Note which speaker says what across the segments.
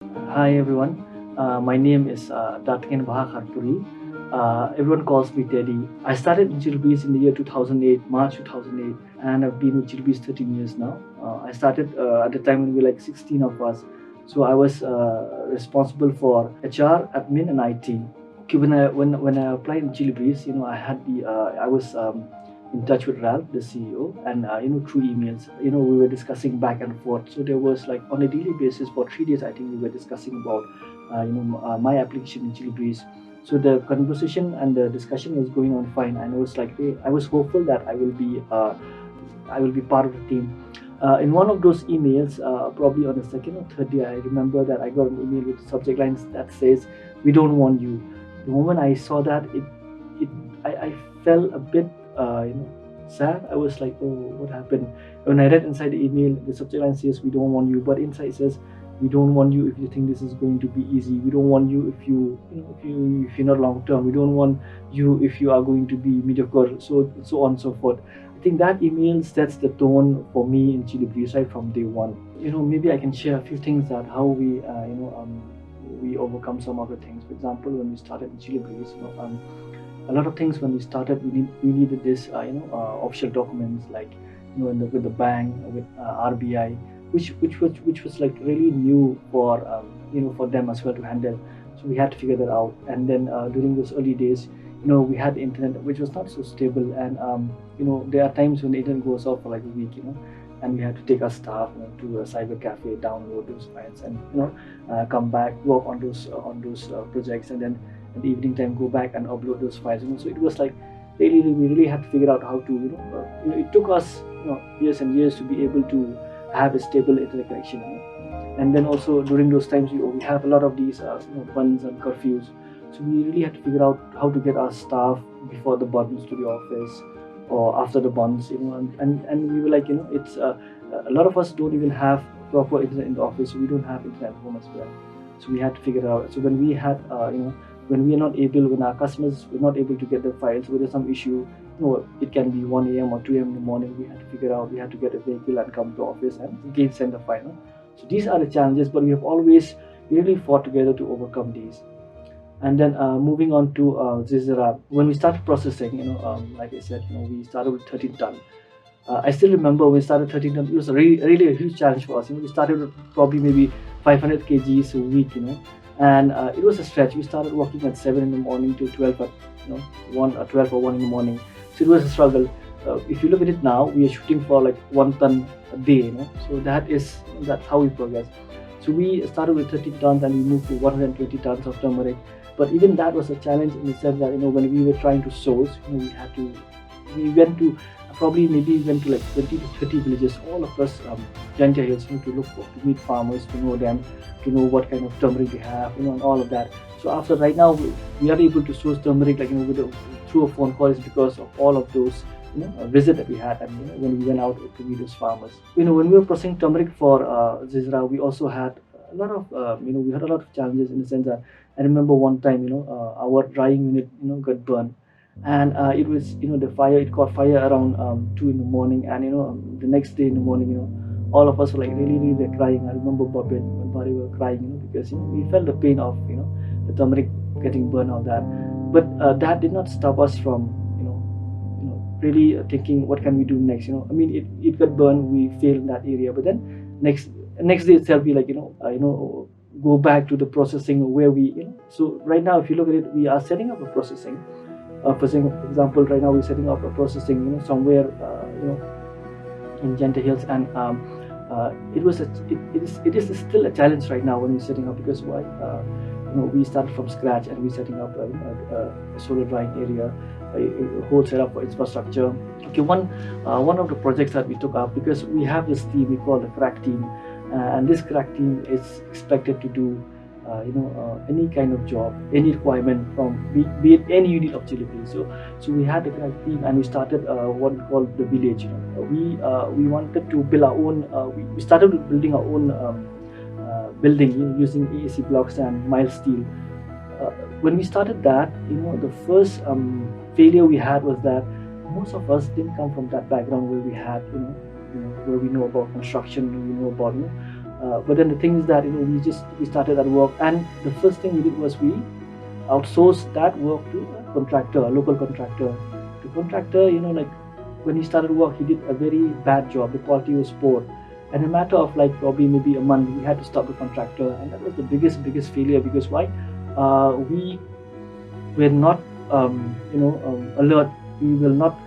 Speaker 1: Hi everyone, my name is Datngen Bha Kharpuri. Everyone calls me Teddy. I started in Chillibreeze in the year 2008, March 2008, and I've been with Chillibreeze 13 years now. I started at the time when we were like 16 of us. So I was responsible for HR, admin, and IT. Okay, when I applied in Chillibreeze, I had the I was in touch with Ralph, the CEO, and through emails, we were discussing back and forth. So there was like on a daily basis for 3 days, I think we were discussing about my application in Chillibreeze. So the conversation and the discussion was going on fine, and I was like, hey, I was hopeful that I will be part of the team. In one of those emails, probably on the second or third day, I remember that I got an email with subject lines that says, "We don't want you." The moment I saw that, I felt a bit, sad. I was like, "Oh, what happened?" When I read inside the email, the subject line says, "We don't want you," but inside it says, "We don't want you if you think this is going to be easy. We don't want you if if you're not long term. We don't want you if you are going to be mediocre." So on and so forth. I think that email sets the tone for me in Chillibreeze right from day one. Maybe I can share a few things that how we overcome some of the things. For example, when we started in Chillibreeze, a lot of things when we started, we needed this, official documents like, with the bank, with RBI, which was like really new for for them as well to handle. So we had to figure that out. And then during those early days, we had the internet which was not so stable, and there are times when the internet goes off for like a week, and we had to take our staff, to a cyber cafe, download those files, and come back, work on those projects, and then at the evening time go back and upload those files. So it was like really we really had to figure out how to, it took us years and years to be able to have a stable internet connection. And then also during those times we have a lot of these buns and curfews, so we really had to figure out how to get our staff before the buttons to the office or after the buns, and we were like, it's a lot of us don't even have proper internet in the office, so we don't have internet at home as well. So we had to figure it out. So when we had when we are not able, when our customers were not able to get the files, when there's some issue, it can be 1 a.m. or 2 a.m. in the morning, we had to figure out, we had to get a vehicle and come to office and again send the file. So these are the challenges, but we have always really fought together to overcome these. And then moving on to Zizira, when we started processing, like I said, we started with 13 ton. I still remember when we started 13 ton, it was really a huge challenge for us. We started with probably maybe 500 kgs a week, and it was a stretch. We started working at 7 in the morning to 12 at 1 or 12 or 1 in the morning. So it was a struggle. If you look at it now, we are shooting for like 1 ton a day. So that's how we progress. So we started with 30 tons and we moved to 120 tons of turmeric. But even that was a challenge in the sense that when we were trying to source, we went to probably maybe went to like 20 to 30 villages all across Janta Hills, to meet farmers, to know them, to know what kind of turmeric they have, and all of that. So after right now we are able to source turmeric like through a phone call is because of all of those visit that we had, and when we went out to meet those farmers. When we were processing turmeric for Zizra, we also had a lot of we had a lot of challenges in the sense that I remember one time our drying unit got burned, and it was the fire, it caught fire around 2 in the morning, and the next day in the morning, all of us were like really crying. I remember Bobby and Barry were crying, because we felt the pain of the turmeric getting burned, all that. But that did not stop us from really thinking what can we do next. I mean, it got burned, we failed in that area, but then next day itself we like go back to the processing where we so right now if you look at it, we are setting up a processing. For example, right now we're setting up a processing somewhere in Janta Hills, and it is still a challenge right now when we're setting up, because why we started from scratch and we're setting up a solar drying area, a whole setup for infrastructure. Okay, one of the projects that we took up, because we have this team we call the crack team, and this crack team is expected to do any kind of job, any requirement from be it any unit of Chillibreeze. So we had the crack team, and we started what we call the village. We wanted to build our own. We started with building our own building using AAC blocks and mild steel. When we started that, the first failure we had was that most of us didn't come from that background where we had, where we know about construction, we know about But then the thing is that we started that work, and the first thing we did was we outsourced that work to a contractor, a local contractor. The contractor, like when he started work, he did a very bad job. The quality was poor, and in a matter of like probably maybe a month, we had to stop the contractor, and that was the biggest failure. Because why? We were not alert. We will not.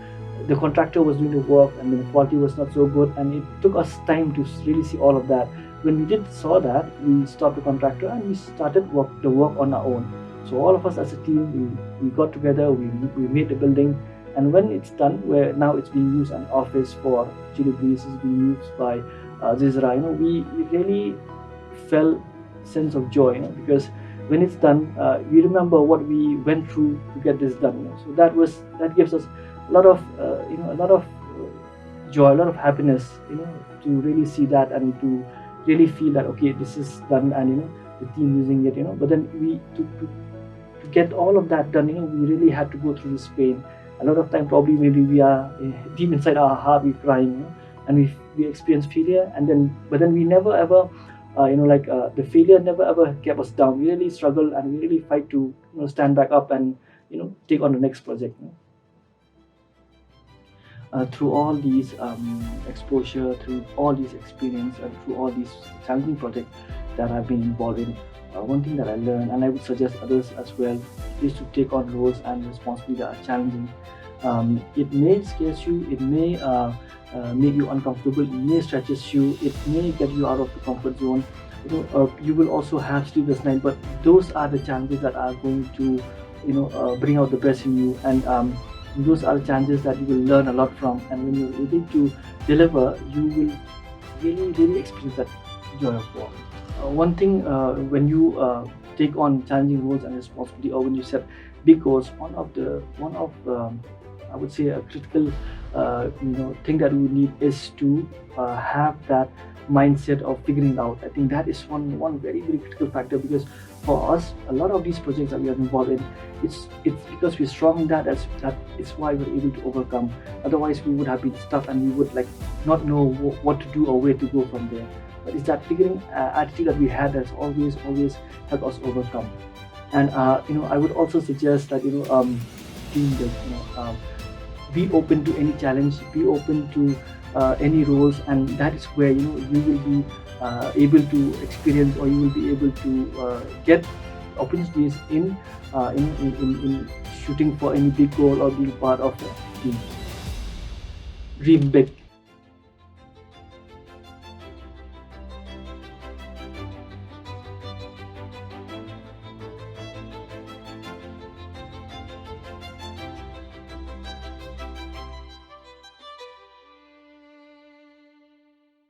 Speaker 1: The contractor was doing the work, and the quality was not so good, and it took us time to really see all of that. When we saw that, we stopped the contractor and we started the work on our own. So all of us as a team, we got together, we made the building, and when it's done, where now it's being used as an office for Chillibreeze, is being used by Zizira. We really felt sense of joy, because when it's done, we remember what we went through to get this done. So that gives us a lot of joy, a lot of happiness, to really see that and to really feel that okay, this is done, and the team using it. But then to get all of that done, we really had to go through this pain. A lot of time, probably maybe we are deep inside our heart, we're crying, and we experience failure, but then we never ever. The failure never ever kept us down. We really struggle, and we really fight to stand back up and take on the next project. Through all these exposure, through all these experience, and through all these challenging projects that I've been involved in, one thing that I learned, and I would suggest others as well, is to take on roles and responsibilities that are challenging. It may scare you, it may make you uncomfortable, it may stretches you, it may get you out of the comfort zone. You will also have sleepless nights, but those are the challenges that are going to bring out the best in you, and those are the challenges that you will learn a lot from. And when you're able to deliver, you will really experience that joy of work. One thing, when you take on challenging roles and responsibility, or when you set big goals, one of I would say a critical thing that we need is to have that mindset of figuring it out. I think that is one very critical factor, because for us, a lot of these projects that we are involved in, it's because we're strong in that is why we're able to overcome. Otherwise, we would have been stuck, and we would not know what to do or where to go from there. But it's that figuring attitude that we had that's always helped us overcome. And I would also suggest that be open to any challenge, be open to any roles, and that is where you will be able to experience, or you will be able to get opportunities in shooting for any big goal or being part of a team. Dream big.